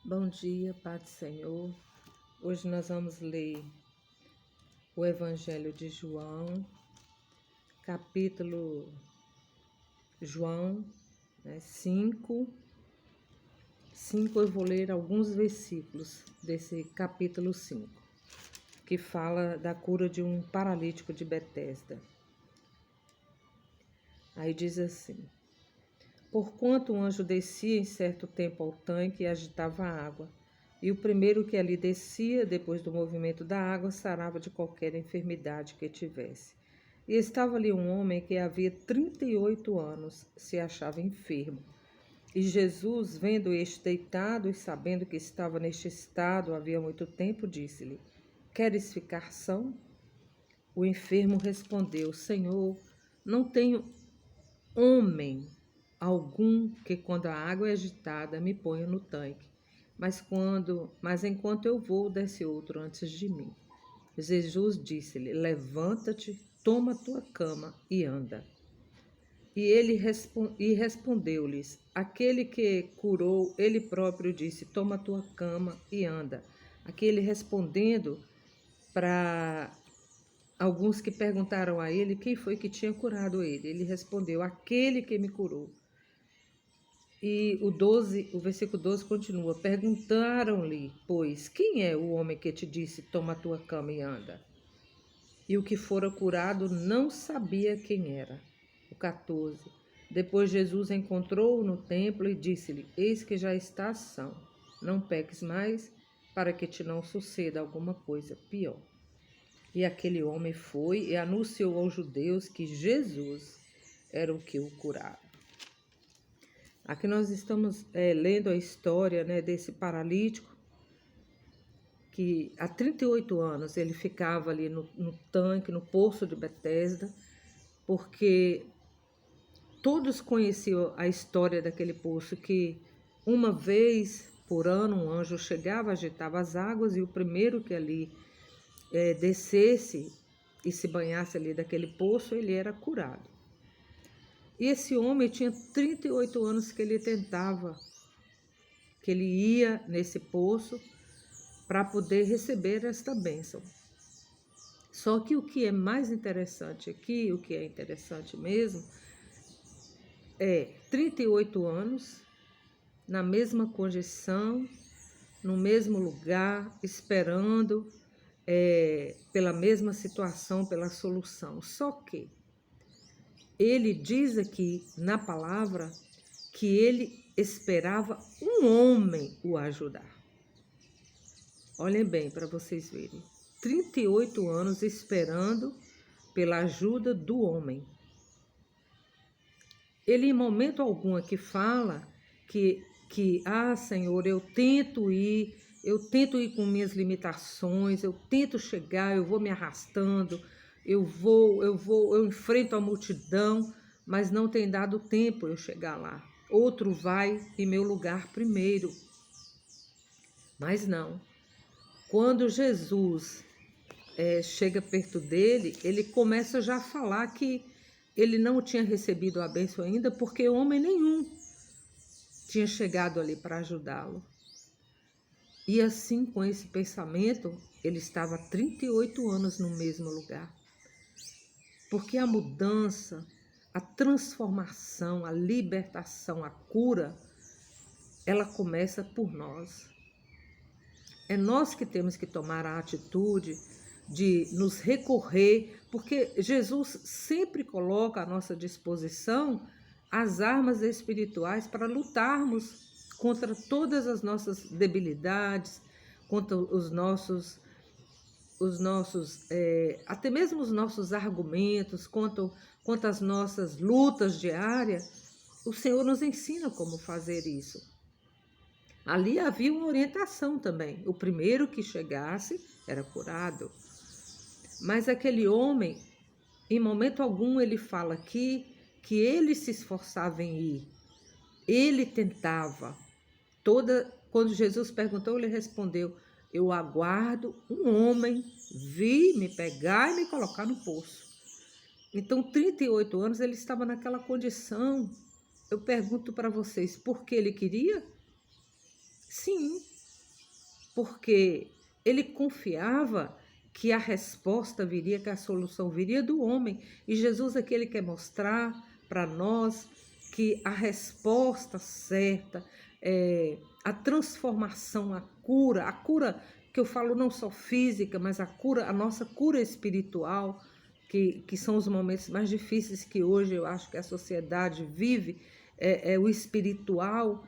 Bom dia, Pai do Senhor. Hoje nós vamos ler o Evangelho de João, capítulo João 5. Eu vou ler alguns versículos desse capítulo 5, que fala da cura de um paralítico de Betesda. Aí diz assim: Porquanto um anjo descia em certo tempo ao tanque e agitava a água, e o primeiro que ali descia, depois do movimento da água, sarava de qualquer enfermidade que tivesse. E estava ali um homem que havia 38 anos, se achava enfermo. E Jesus, vendo este deitado e sabendo que estava neste estado havia muito tempo, disse-lhe: Queres ficar são? O enfermo respondeu: Senhor, não tenho homem algum que, quando a água é agitada, me ponha no tanque. Mas enquanto eu vou, desce outro antes de mim. Jesus disse-lhe: Levanta-te, toma tua cama e anda. E respondeu-lhes: Aquele que curou, ele próprio disse: Toma tua cama e anda. Aquele respondendo para alguns que perguntaram a ele quem foi que tinha curado ele. Ele respondeu: Aquele que me curou. E o versículo 12 continua: Perguntaram-lhe, pois, quem é o homem que te disse, toma a tua cama e anda? E o que fora curado não sabia quem era. O 14: Depois Jesus encontrou-o no templo e disse-lhe: Eis que já estás são, não peques mais, para que te não suceda alguma coisa pior. E aquele homem foi e anunciou aos judeus que Jesus era o que o curara. Aqui nós estamos lendo a história, desse paralítico que há 38 anos ele ficava ali no tanque, no poço de Betesda, porque todos conheciam a história daquele poço, que uma vez por ano um anjo chegava, agitava as águas e o primeiro que ali descesse e se banhasse ali daquele poço, ele era curado. E esse homem tinha 38 anos que ele tentava, que ele ia nesse poço para poder receber esta bênção. Só que o que é mais interessante aqui, o que é interessante mesmo, é 38 anos, na mesma condição, no mesmo lugar, esperando pela mesma situação, pela solução. Só que ele diz aqui na palavra que ele esperava um homem o ajudar. Olhem bem para vocês verem. 38 anos esperando pela ajuda do homem. Ele em momento algum aqui fala que Senhor, eu tento ir com minhas limitações, eu tento chegar, eu vou me arrastando, eu enfrento a multidão, mas não tem dado tempo eu chegar lá. Outro vai em meu lugar primeiro. Mas não. Quando Jesus chega perto dele, ele começa já a falar que ele não tinha recebido a bênção ainda, porque homem nenhum tinha chegado ali para ajudá-lo. E assim, com esse pensamento, ele estava há 38 anos no mesmo lugar. Porque a mudança, a transformação, a libertação, a cura, ela começa por nós. É nós que temos que tomar a atitude de nos recorrer, porque Jesus sempre coloca à nossa disposição as armas espirituais para lutarmos contra todas as nossas debilidades, contra até mesmo os nossos argumentos, quanto às nossas lutas diárias. O Senhor nos ensina como fazer isso. Ali havia uma orientação também. O primeiro que chegasse era curado. Mas aquele homem, em momento algum, ele fala aqui que ele se esforçava em ir. Ele tentava. Quando Jesus perguntou, ele respondeu: Eu aguardo um homem vir me pegar e me colocar no poço. Então, 38 anos, ele estava naquela condição. Eu pergunto para vocês, por que ele queria? Sim, porque ele confiava que a resposta viria, que a solução viria do homem. E Jesus aqui ele quer mostrar para nós que a resposta certa, a transformação, a cura que eu falo não só física, mas a nossa cura espiritual, que são os momentos mais difíceis que hoje eu acho que a sociedade vive, é o espiritual.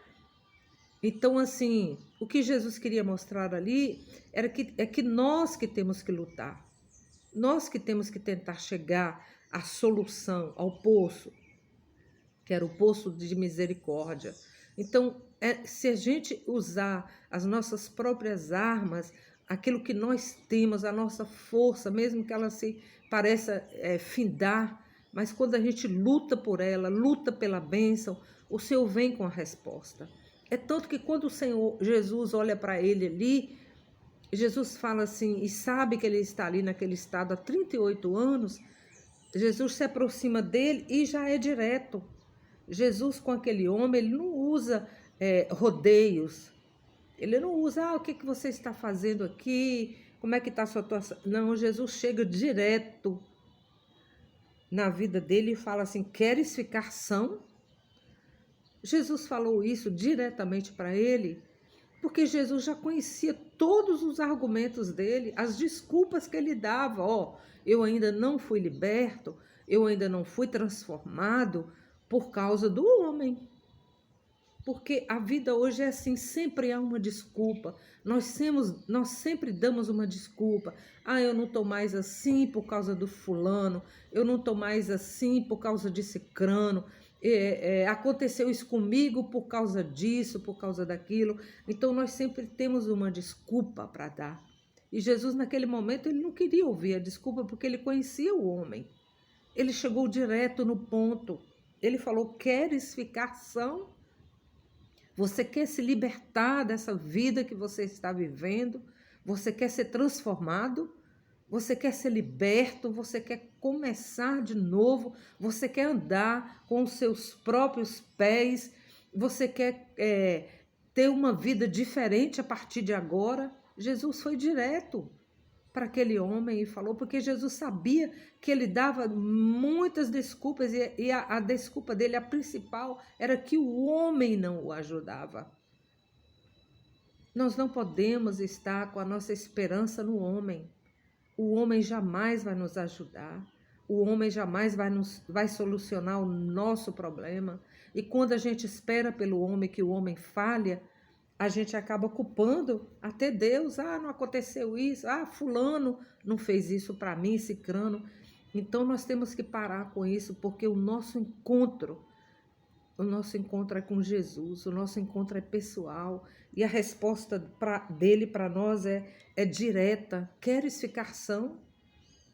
Então, assim, o que Jesus queria mostrar ali é que nós que temos que lutar, nós que temos que tentar chegar à solução, ao poço, que era o poço de misericórdia. Então, se a gente usar as nossas próprias armas, aquilo que nós temos, a nossa força, mesmo que ela se pareça findar, mas quando a gente luta por ela, luta pela bênção, o Senhor vem com a resposta. É tanto que quando o Senhor Jesus olha para ele ali, Jesus fala assim, e sabe que ele está ali naquele estado há 38 anos, Jesus se aproxima dele e já é direto. Jesus com aquele homem, ele não usa rodeios, ele não usa, o que você está fazendo aqui, como é que está a sua atuação? Não, Jesus chega direto na vida dele e fala assim, queres ficar são? Jesus falou isso diretamente para ele, porque Jesus já conhecia todos os argumentos dele, as desculpas que ele dava. Eu ainda não fui liberto, eu ainda não fui transformado por causa do homem. Porque a vida hoje é assim, sempre há uma desculpa. Nós sempre damos uma desculpa. Eu não estou mais assim por causa do fulano, eu não estou mais assim por causa de cicrano. Aconteceu isso comigo por causa disso, por causa daquilo. Então nós sempre temos uma desculpa para dar. E Jesus naquele momento ele não queria ouvir a desculpa porque ele conhecia o homem. Ele chegou direto no ponto. Ele falou, queres ficar são? Você quer se libertar dessa vida que você está vivendo? Você quer ser transformado? Você quer ser liberto? Você quer começar de novo? Você quer andar com os seus próprios pés? Você quer ter uma vida diferente a partir de agora? Jesus foi direto para aquele homem e falou, porque Jesus sabia que ele dava muitas desculpas e a desculpa dele, a principal, era que o homem não o ajudava. Nós não podemos estar com a nossa esperança no homem. O homem jamais vai nos ajudar. O homem jamais vai solucionar o nosso problema. E quando a gente espera pelo homem que o homem falha, a gente acaba culpando até Deus. Não aconteceu isso. Fulano não fez isso para mim, cicrano. Então nós temos que parar com isso, porque o nosso encontro é com Jesus, o nosso encontro é pessoal e a resposta dele para nós é direta. Queres ficar são?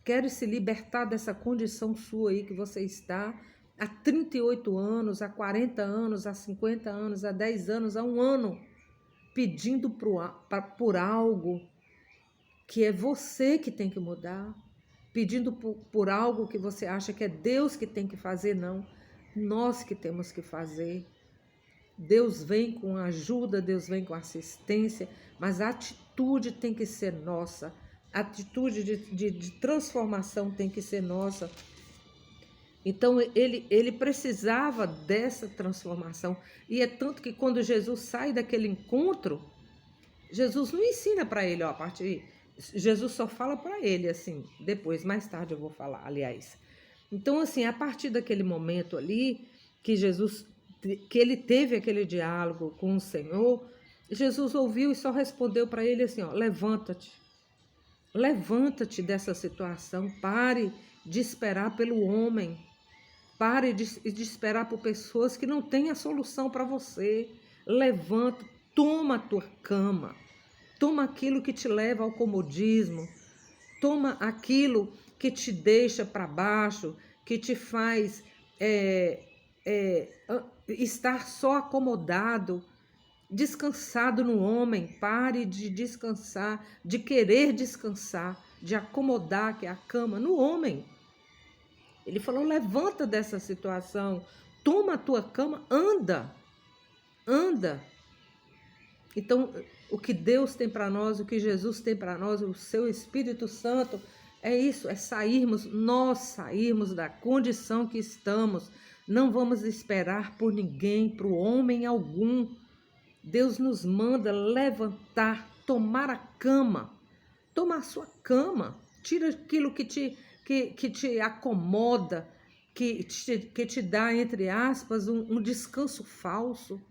Queres se libertar dessa condição sua aí que você está há 38 anos, há 40 anos, há 50 anos, há 10 anos, há 1 ano, pedindo por algo que é você que tem que mudar, pedindo por algo que você acha que é Deus que tem que fazer? Não, nós que temos que fazer. Deus vem com ajuda, Deus vem com assistência, mas a atitude tem que ser nossa, a atitude de transformação tem que ser nossa. Então ele precisava dessa transformação, e é tanto que quando Jesus sai daquele encontro, Jesus não ensina para ele, Jesus só fala para ele assim, depois, mais tarde eu vou falar, aliás. Então assim, a partir daquele momento ali, que ele teve aquele diálogo com o Senhor, Jesus ouviu e só respondeu para ele assim, levanta-te dessa situação, pare de esperar pelo homem, pare de esperar por pessoas que não têm a solução para você. Levanta, toma a tua cama, toma aquilo que te leva ao comodismo, toma aquilo que te deixa para baixo, que te faz estar só acomodado, descansado no homem. Pare de descansar, de querer descansar, de acomodar, que é a cama, no homem. Ele falou, levanta dessa situação, toma a tua cama, anda. Então, o que Deus tem para nós, o que Jesus tem para nós, o seu Espírito Santo, é isso, é nós sairmos da condição que estamos. Não vamos esperar por ninguém, por homem algum. Deus nos manda levantar, tomar a cama, tomar a sua cama, tira aquilo que te acomoda, que te dá, entre aspas, um descanso falso.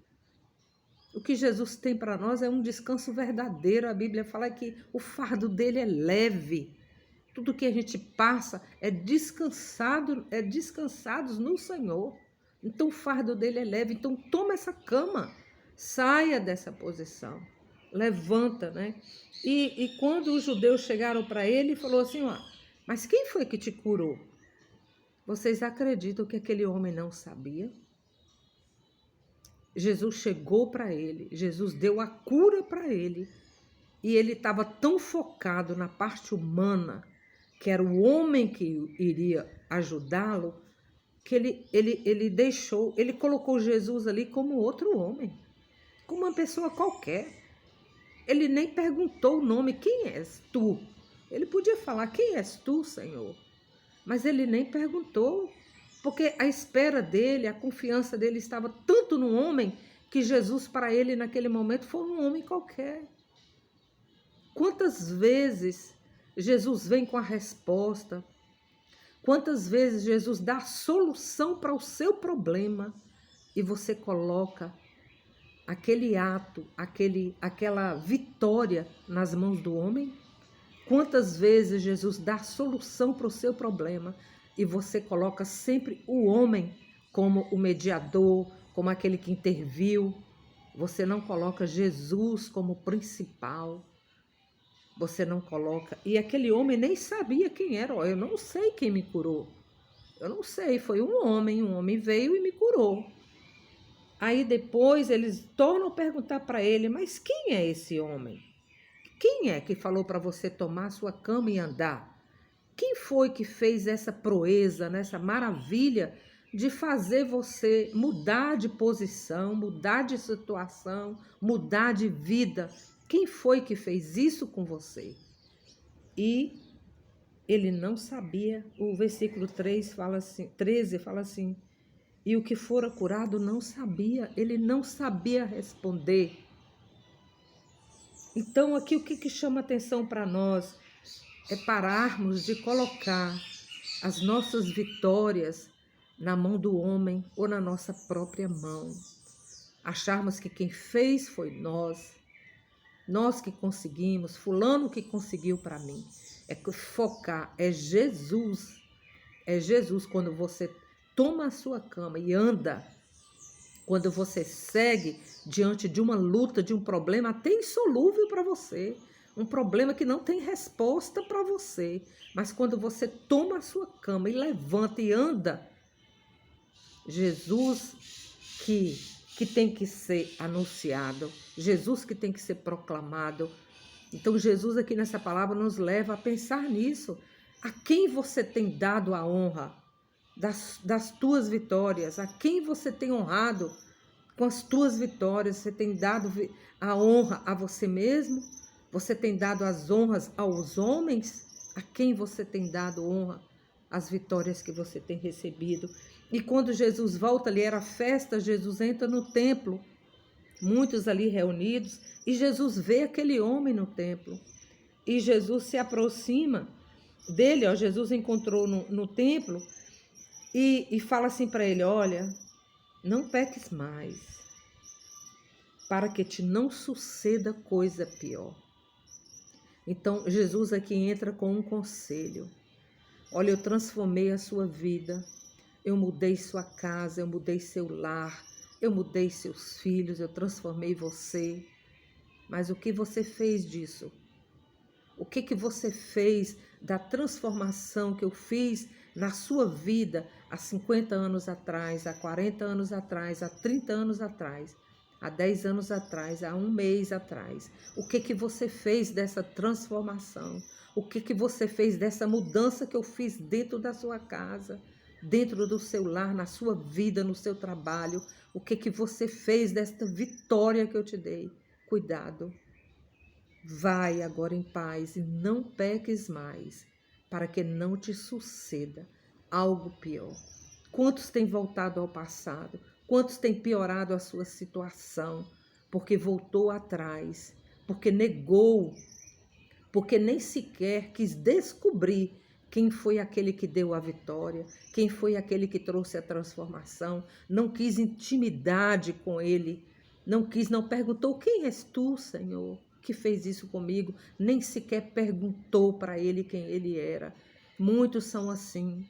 O que Jesus tem para nós é um descanso verdadeiro. A Bíblia fala que o fardo dele é leve. Tudo que a gente passa é descansados no Senhor. Então o fardo dele é leve. Então toma essa cama, saia dessa posição, levanta, né? E quando os judeus chegaram para ele, falou assim, ó, mas quem foi que te curou? Vocês acreditam que aquele homem não sabia? Jesus chegou para ele, Jesus deu a cura para ele, e ele estava tão focado na parte humana, que era o homem que iria ajudá-lo, que ele colocou Jesus ali como outro homem, como uma pessoa qualquer. Ele nem perguntou o nome, quem és tu? Ele podia falar, quem és tu, Senhor? Mas ele nem perguntou, porque a espera dele, a confiança dele estava tanto no homem, que Jesus para ele naquele momento foi um homem qualquer. Quantas vezes Jesus vem com a resposta? Quantas vezes Jesus dá a solução para o seu problema e você coloca aquele ato, aquela vitória nas mãos do homem? Quantas vezes Jesus dá a solução para o seu problema e você coloca sempre o homem como o mediador, como aquele que interviu? Você não coloca Jesus como principal. Você não coloca. E aquele homem nem sabia quem era. Eu não sei quem me curou. Eu não sei, foi um homem veio e me curou. Aí depois eles tornam a perguntar para ele, mas quem é esse homem? Quem é que falou para você tomar sua cama e andar? Quem foi que fez essa proeza, essa maravilha de fazer você mudar de posição, mudar de situação, mudar de vida? Quem foi que fez isso com você? E ele não sabia. O versículo 13 fala assim, e o que fora curado não sabia, ele não sabia responder. Então aqui o que chama atenção para nós é pararmos de colocar as nossas vitórias na mão do homem ou na nossa própria mão. Acharmos que quem fez foi nós que conseguimos, fulano que conseguiu para mim. É focar, é Jesus. É Jesus quando você toma a sua cama e anda, quando você segue diante de uma luta, de um problema até insolúvel para você, um problema que não tem resposta para você, mas quando você toma a sua cama e levanta e anda, Jesus que tem que ser anunciado, Jesus que tem que ser proclamado. Então Jesus aqui nessa palavra nos leva a pensar nisso. A quem você tem dado a honra das tuas vitórias? A quem você tem honrado com as tuas vitórias? Você tem dado a honra a você mesmo? Você tem dado as honras aos homens? A quem você tem dado honra? As vitórias que você tem recebido. E quando Jesus volta, ali era festa, Jesus entra no templo, muitos ali reunidos, e Jesus vê aquele homem no templo. E Jesus se aproxima dele, Jesus encontrou no templo, e fala assim para ele, olha, não peques mais, para que te não suceda coisa pior. Então, Jesus aqui entra com um conselho. Olha, eu transformei a sua vida, eu mudei sua casa, eu mudei seu lar, eu mudei seus filhos, eu transformei você. Mas o que você fez disso? O que você fez da transformação que eu fiz na sua vida há 50 anos atrás, há 40 anos atrás, há 30 anos atrás, há 10 anos atrás, há um mês atrás? O que você fez dessa transformação? O que você fez dessa mudança que eu fiz dentro da sua casa, dentro do seu lar, na sua vida, no seu trabalho? O que você fez desta vitória que eu te dei? cuidado. Vai agora em paz e não peques mais, para que não te suceda algo pior. Quantos têm voltado ao passado? Quantos têm piorado a sua situação? Porque voltou atrás, porque negou, porque nem sequer quis descobrir quem foi aquele que deu a vitória, quem foi aquele que trouxe a transformação, não quis intimidade com ele, não perguntou: quem és tu, Senhor, que fez isso comigo? Nem sequer perguntou para ele quem ele era. Muitos são assim.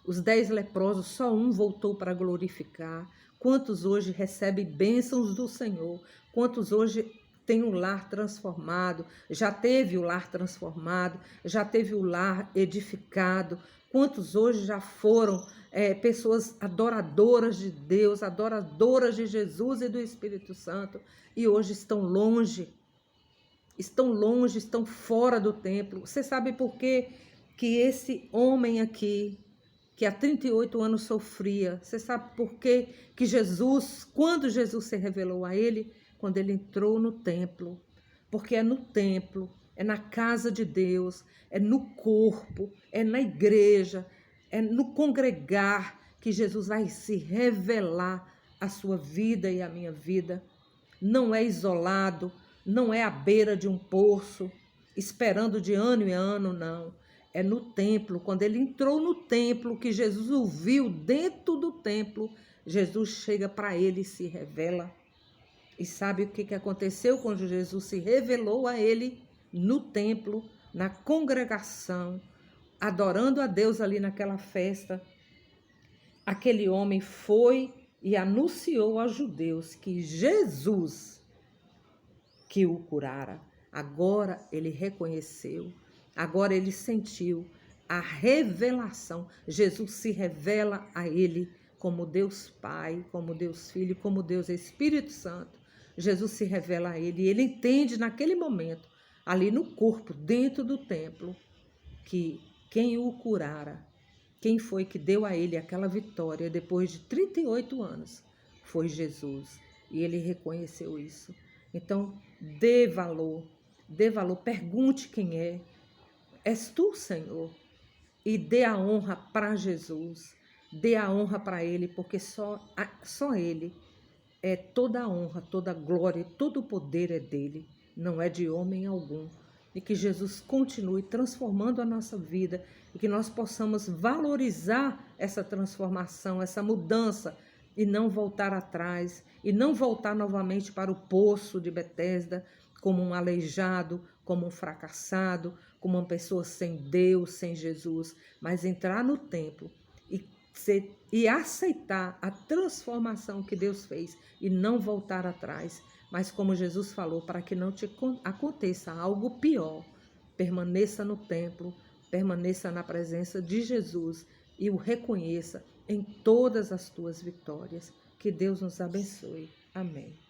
Os 10 leprosos, só um voltou para glorificar. Quantos hoje recebem bênçãos do Senhor? Quantos hoje têm um lar transformado? Já teve o lar transformado? Já teve o lar edificado? Quantos hoje já foram pessoas adoradoras de Deus, adoradoras de Jesus e do Espírito Santo, e hoje estão longe, estão fora do templo? Você sabe por quê que esse homem aqui, que há 38 anos sofria, você sabe por quê que Jesus, quando Jesus se revelou a ele, quando ele entrou no templo? Porque é no templo, é na casa de Deus, é no corpo, é na igreja, é no congregar que Jesus vai se revelar a sua vida e a minha vida. Não é isolado, não é à beira de um poço, esperando de ano em ano, não. É no templo, quando ele entrou no templo, que Jesus o viu dentro do templo, Jesus chega para ele e se revela. E sabe o que aconteceu quando Jesus se revelou a ele no templo, na congregação, adorando a Deus ali naquela festa? Aquele homem foi e anunciou aos judeus que Jesus que o curara. Agora ele reconheceu, agora ele sentiu a revelação. Jesus se revela a ele como Deus Pai, como Deus Filho, como Deus Espírito Santo. Jesus se revela a ele e ele entende naquele momento, ali no corpo, dentro do templo, que quem o curara, quem foi que deu a ele aquela vitória depois de 38 anos, foi Jesus. E ele reconheceu isso. Então, dê valor, pergunte quem é. És tu, Senhor? E dê a honra para Jesus, dê a honra para ele, porque só ele é toda a honra, toda a glória, todo o poder é dele, não é de homem algum. E que Jesus continue transformando a nossa vida e que nós possamos valorizar essa transformação, essa mudança, e não voltar atrás, e não voltar novamente para o poço de Betesda como um aleijado, como um fracassado, como uma pessoa sem Deus, sem Jesus, mas entrar no templo e aceitar a transformação que Deus fez e não voltar atrás. Mas como Jesus falou, para que não te aconteça algo pior, permaneça no templo, permaneça na presença de Jesus e o reconheça em todas as tuas vitórias. Que Deus nos abençoe. Amém.